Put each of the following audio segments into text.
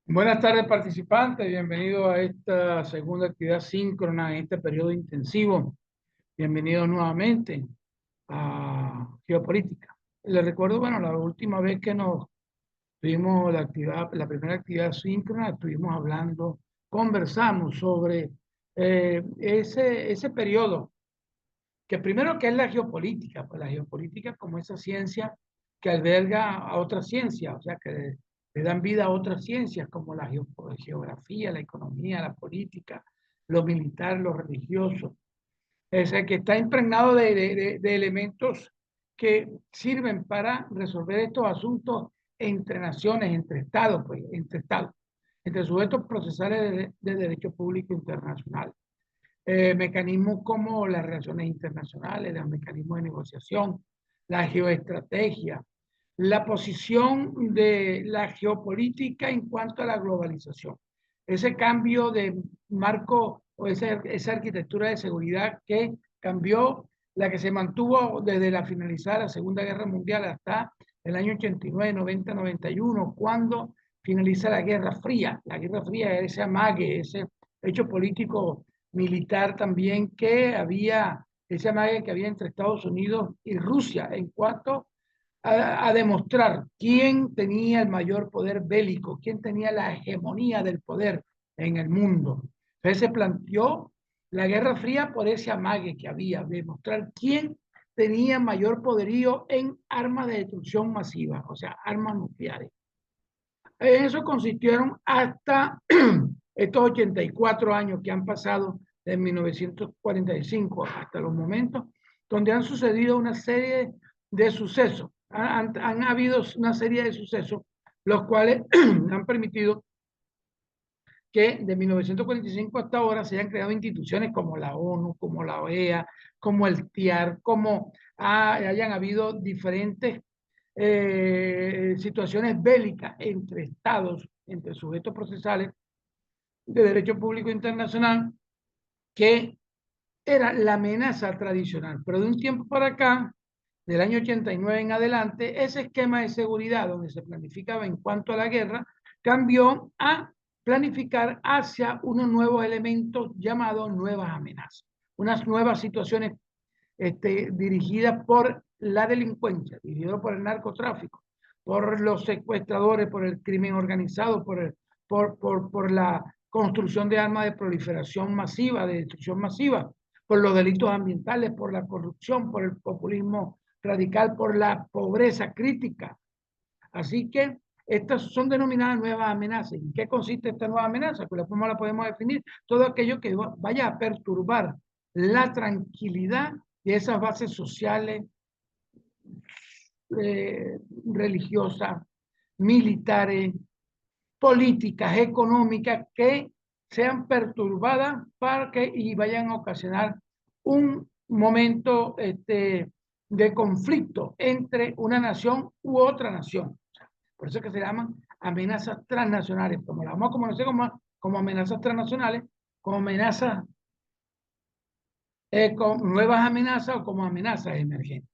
Buenas tardes, participantes. Bienvenido a esta segunda actividad síncrona en este periodo intensivo. Bienvenidos nuevamente a Geopolítica. Les recuerdo, bueno, la última vez que nos tuvimos la actividad, la primera actividad síncrona, estuvimos hablando, conversamos sobre ese periodo, que primero que es la geopolítica, pues la geopolítica como esa ciencia que alberga a otras ciencias, o sea, que le dan vida a otras ciencias como la geografía, la economía, la política, lo militar, lo religioso. Es decir, que está impregnado de elementos que sirven para resolver estos asuntos entre naciones, entre estados, pues, entre estados, entre sujetos procesales de derecho público internacional. Mecanismos como las relaciones internacionales, los mecanismos de negociación, la geoestrategia, la posición de la geopolítica en cuanto a la globalización. Ese cambio de marco o esa arquitectura de seguridad que cambió, la que se mantuvo desde la finalizada la Segunda Guerra Mundial hasta el año 89, 90, 91, cuando finaliza la Guerra Fría. La Guerra Fría es ese amague, ese hecho político militar también que había, ese amague que había entre Estados Unidos y Rusia en cuanto a demostrar quién tenía el mayor poder bélico, quién tenía la hegemonía del poder en el mundo. Entonces se planteó la Guerra Fría por ese amague que había, demostrar quién tenía mayor poderío en armas de destrucción masiva, o sea, armas nucleares. En eso consistieron hasta estos 84 años que han pasado de 1945 hasta los momentos, donde han sucedido una serie de sucesos. Han habido una serie de sucesos, los cuales han permitido que de 1945 hasta ahora se hayan creado instituciones como la ONU, como la OEA, como el TIAR, como hayan habido diferentes situaciones bélicas entre estados, entre sujetos procesales de derecho público internacional, que era la amenaza tradicional. Pero de un tiempo para acá, del año 89 en adelante, ese esquema de seguridad donde se planificaba en cuanto a la guerra cambió a planificar hacia unos nuevos elementos llamados nuevas amenazas, unas nuevas situaciones dirigidas por la delincuencia, dirigidas por el narcotráfico, por los secuestradores, por el crimen organizado, por la construcción de armas de proliferación masiva, de destrucción masiva, por los delitos ambientales, por la corrupción, por el populismo radical, por la pobreza crítica. Así que estas son denominadas nuevas amenazas. ¿En qué consiste esta nueva amenaza? Pues ¿cómo la podemos definir? Todo aquello que vaya a perturbar la tranquilidad de esas bases sociales, religiosas, militares, políticas, económicas, que sean perturbadas para que y vayan a ocasionar un momento de conflicto entre una nación u otra nación. Por eso es que se llaman amenazas transnacionales, como la vamos a conocer como amenazas transnacionales, como amenazas, con nuevas amenazas o como amenazas emergentes.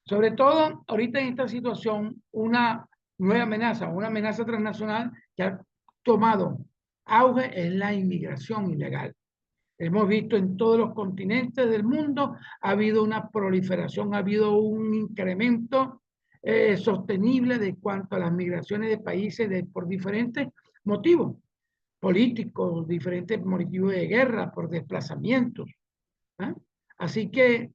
Sobre todo, ahorita en esta situación, una nueva amenaza, una amenaza transnacional que ha tomado auge es la inmigración ilegal. Hemos visto en todos los continentes del mundo, ha habido una proliferación, ha habido un incremento sostenible de cuanto a las migraciones de países por diferentes motivos políticos, diferentes motivos de guerra, por desplazamientos. ¿Eh? Así que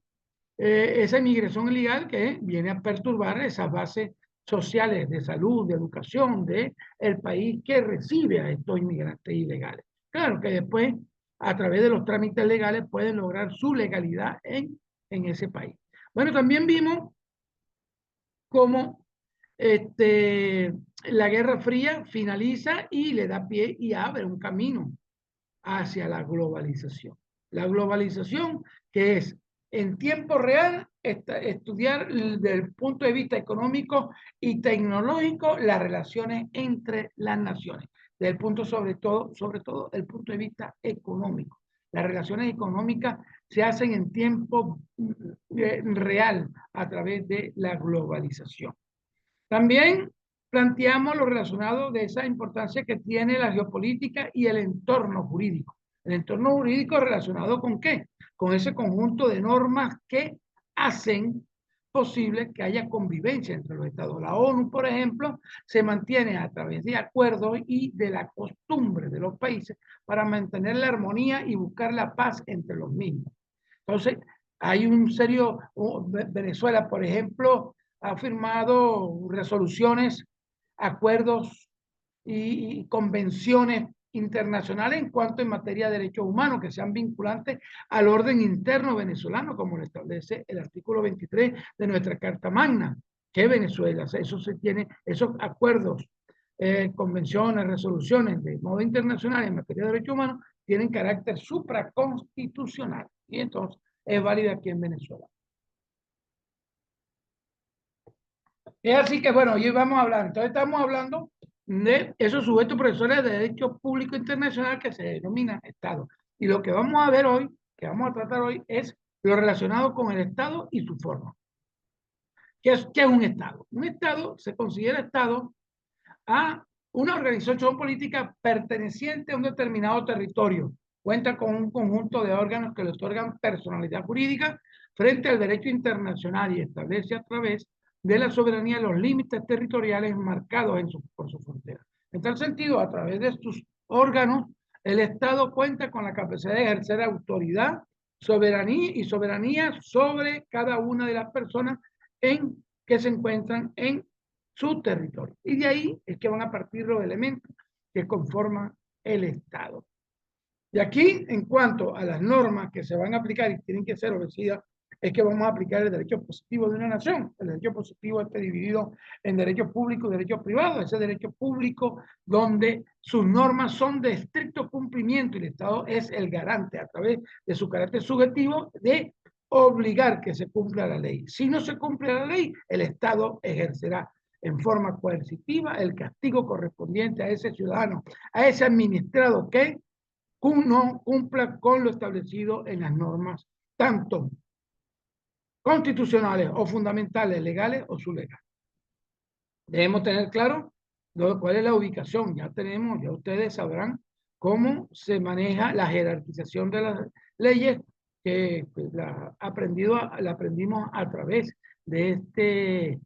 esa inmigración ilegal que viene a perturbar esas bases sociales de salud, de educación de el país que recibe a estos inmigrantes ilegales. Claro que después, a través de los trámites legales, pueden lograr su legalidad en ese país. Bueno, también vimos cómo la Guerra Fría finaliza y le da pie y abre un camino hacia la globalización. La globalización que es en tiempo real estudiar desde el punto de vista económico y tecnológico las relaciones entre las naciones, desde el punto sobre todo el punto de vista económico. Las relaciones económicas se hacen en tiempo real a través de la globalización. También planteamos lo relacionado de esa importancia que tiene la geopolítica y el entorno jurídico. El entorno jurídico relacionado con ¿qué? Con ese conjunto de normas que hacen posible que haya convivencia entre los estados. La ONU, por ejemplo, se mantiene a través de acuerdos y de la costumbre de los países para mantener la armonía y buscar la paz entre los mismos. Entonces, hay un serio, Venezuela, por ejemplo, ha firmado resoluciones, acuerdos y convenciones internacionales en cuanto en materia de derechos humanos que sean vinculantes al orden interno venezolano, como lo establece el artículo 23 de nuestra Carta Magna, que Venezuela, eso se tiene, esos acuerdos, convenciones, resoluciones de modo internacional en materia de derechos humanos tienen carácter supraconstitucional y entonces es válida aquí en Venezuela. Es así que, bueno, hoy vamos a hablar. Entonces, estamos hablando de esos sujetos profesores de Derecho Público Internacional que se denominan Estado. Y lo que vamos a ver hoy, que vamos a tratar hoy, es lo relacionado con el Estado y su forma. ¿Qué es un Estado? Un Estado se considera Estado a una organización política perteneciente a un determinado territorio. Cuenta con un conjunto de órganos que le otorgan personalidad jurídica frente al derecho internacional y establece a través de la soberanía los límites territoriales marcados por su frontera. En tal sentido, a través de sus órganos, el Estado cuenta con la capacidad de ejercer autoridad, soberanía sobre cada una de las personas que se encuentran en su territorio. Y de ahí es que van a partir los elementos que conforman el Estado. Y aquí, en cuanto a las normas que se van a aplicar y tienen que ser obedecidas, es que vamos a aplicar el derecho positivo de una nación. El derecho positivo está dividido en derecho público y derecho privado. Ese derecho público donde sus normas son de estricto cumplimiento y el Estado es el garante a través de su carácter subjetivo de obligar que se cumpla la ley. Si no se cumple la ley, el Estado ejercerá en forma coercitiva el castigo correspondiente a ese ciudadano, a ese administrado que no cumpla con lo establecido en las normas, tanto constitucionales o fundamentales, legales o sublegales. Debemos tener claro cuál es la ubicación. Ya ustedes sabrán cómo se maneja la jerarquización de las leyes que la aprendimos a través de este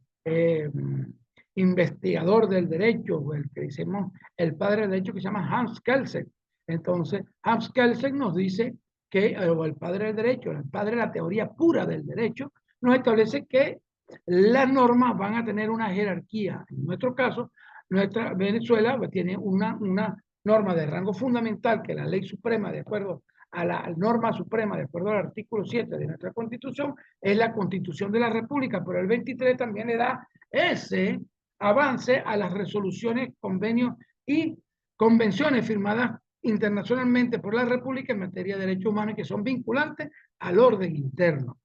investigador del derecho, el que decimos el padre del derecho, que se llama Hans Kelsen. Entonces, Hans Kelsen nos dice que, o el padre del derecho, el padre de la teoría pura del derecho, nos establece que las normas van a tener una jerarquía. En nuestro caso, nuestra Venezuela tiene una norma de rango fundamental, que la ley suprema, de acuerdo a la norma suprema, de acuerdo al artículo 7 de nuestra Constitución, es la Constitución de la República, pero el 23 también le da ese avance a las resoluciones, convenios y convenciones firmadas internacionalmente por la República en materia de derechos humanos que son vinculantes al orden interno.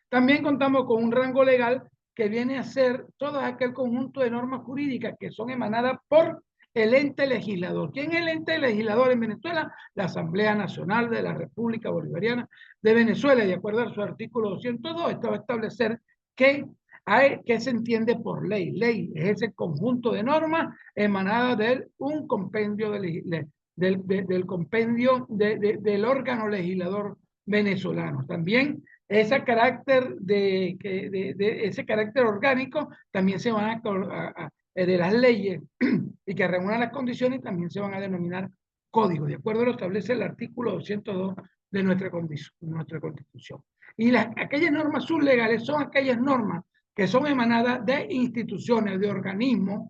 También contamos con un rango legal que viene a ser todo aquel conjunto de normas jurídicas que son emanadas por el ente legislador. ¿Quién es el ente legislador en Venezuela? La Asamblea Nacional de la República Bolivariana de Venezuela, y de acuerdo a su artículo 202, esto va a establecer que ¿qué se entiende por ley? Ley es ese conjunto de normas emanadas de un compendio del compendio del órgano legislador venezolano. También ese carácter ese carácter orgánico también se van de las leyes y que reúnan las condiciones también se van a denominar códigos, de acuerdo a lo que establece el artículo 202 de nuestra Constitución. Y aquellas normas sublegales son aquellas normas que son emanadas de instituciones, de organismos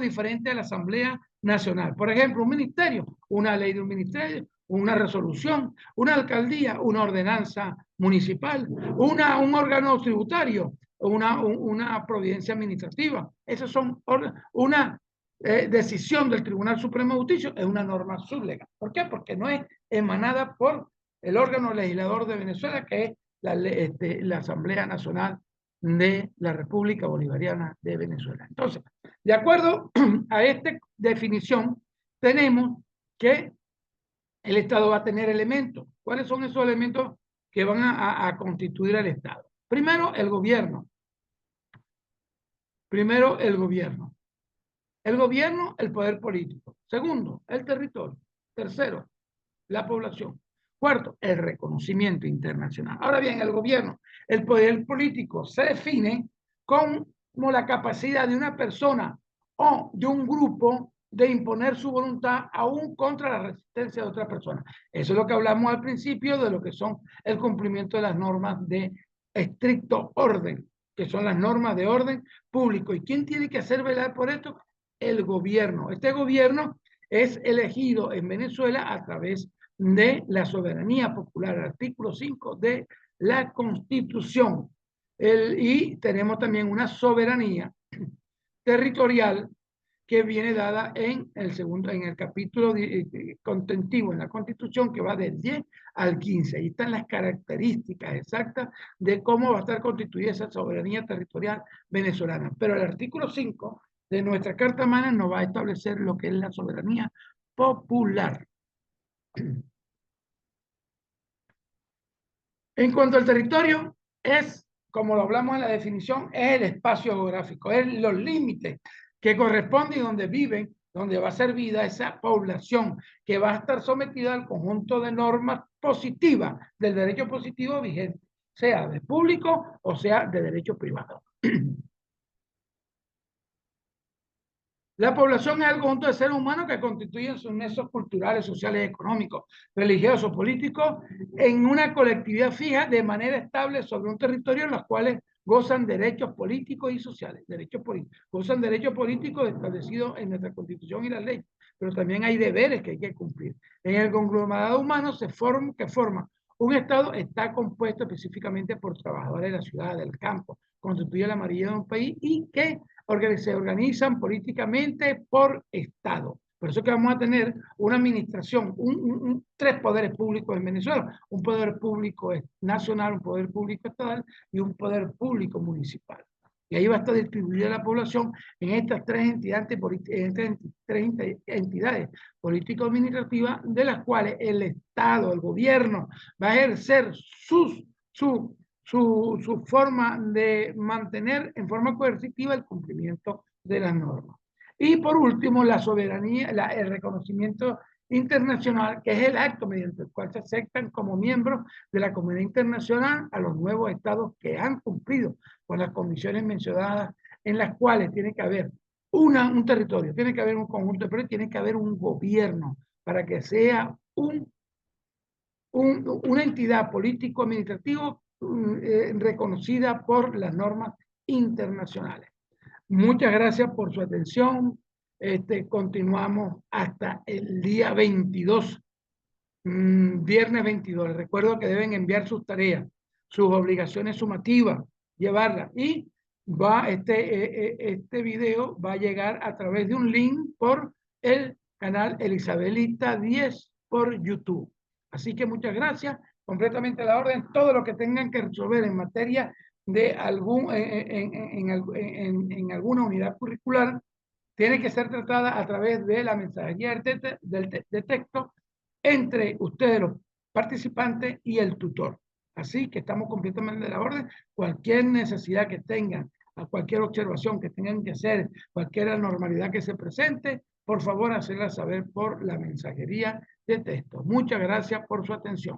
diferentes a la Asamblea Nacional. Por ejemplo, un ministerio, una ley de un ministerio, una resolución, una alcaldía, una ordenanza municipal, un órgano tributario, una providencia administrativa. Esas son una decisión del Tribunal Supremo de Justicia, es una norma sublegal. ¿Por qué? Porque no es emanada por el órgano legislador de Venezuela, que es la Asamblea Nacional de la República Bolivariana de Venezuela. Entonces, de acuerdo a esta definición, tenemos que el Estado va a tener elementos. ¿Cuáles son esos elementos que van a constituir al Estado? Primero, el gobierno. Primero, el gobierno. El gobierno, el poder político. Segundo, el territorio. Tercero, la población. Cuarto, el reconocimiento internacional. Ahora bien, el gobierno, el poder político se define como la capacidad de una persona o de un grupo de imponer su voluntad aún contra la resistencia de otra persona. Eso es lo que hablamos al principio de lo que son el cumplimiento de las normas de estricto orden, que son las normas de orden público. ¿Y quién tiene que hacer velar por esto? El gobierno. Este gobierno es elegido en Venezuela a través de la soberanía popular, el artículo 5 de la Constitución. Y tenemos también una soberanía territorial que viene dada en el capítulo contentivo en la Constitución, que va del 10 al 15. Ahí están las características exactas de cómo va a estar constituida esa soberanía territorial venezolana. Pero el artículo 5 de nuestra Carta Magna nos va a establecer lo que es la soberanía popular. En cuanto al territorio, es, como lo hablamos en la definición, es el espacio geográfico, es los límites que corresponden y donde viven, donde va a ser vida esa población que va a estar sometida al conjunto de normas positivas del derecho positivo vigente, sea de público o sea de derecho privado. La población es el conjunto de seres humanos que constituyen sus nexos culturales, sociales, económicos, religiosos, políticos, en una colectividad fija de manera estable sobre un territorio en los cuales gozan derechos políticos y sociales. Derechos políticos. Gozan derechos políticos establecidos en nuestra Constitución y la ley, pero también hay deberes que hay que cumplir. En el conglomerado humano que forma un Estado está compuesto específicamente por trabajadores de la ciudad, del campo, constituye la mayoría de un país y que se organizan políticamente por Estado. Por eso que vamos a tener una administración, tres poderes públicos en Venezuela, un poder público nacional, un poder público estatal y un poder público municipal. Y ahí va a estar distribuida la población en estas tres entidades político-administrativas, de las cuales el Estado, el gobierno, va a ejercer su forma de mantener en forma coercitiva el cumplimiento de las normas. Y por último, la soberanía, el reconocimiento internacional, que es el acto mediante el cual se aceptan como miembros de la comunidad internacional a los nuevos estados que han cumplido con las condiciones mencionadas, en las cuales tiene que haber un territorio, tiene que haber un conjunto, pero tiene que haber un gobierno para que sea una entidad político-administrativa reconocida por las normas internacionales. Muchas gracias por su atención. Continuamos hasta el día 22, viernes 22. Les recuerdo que deben enviar sus tareas, sus obligaciones sumativas, llevarlas. Y este video va a llegar a través de un link por el canal Elisabelita 10 por YouTube. Así que muchas gracias, completamente a la orden. Todo lo que tengan que resolver en materia de en alguna unidad curricular tiene que ser tratada a través de la mensajería de texto entre ustedes, los participantes, y el tutor. Así que estamos completamente a la orden. Cualquier necesidad que tengan, cualquier observación que tengan que hacer, cualquier anormalidad que se presente, por favor, hacerla saber por la mensajería de texto. Muchas gracias por su atención.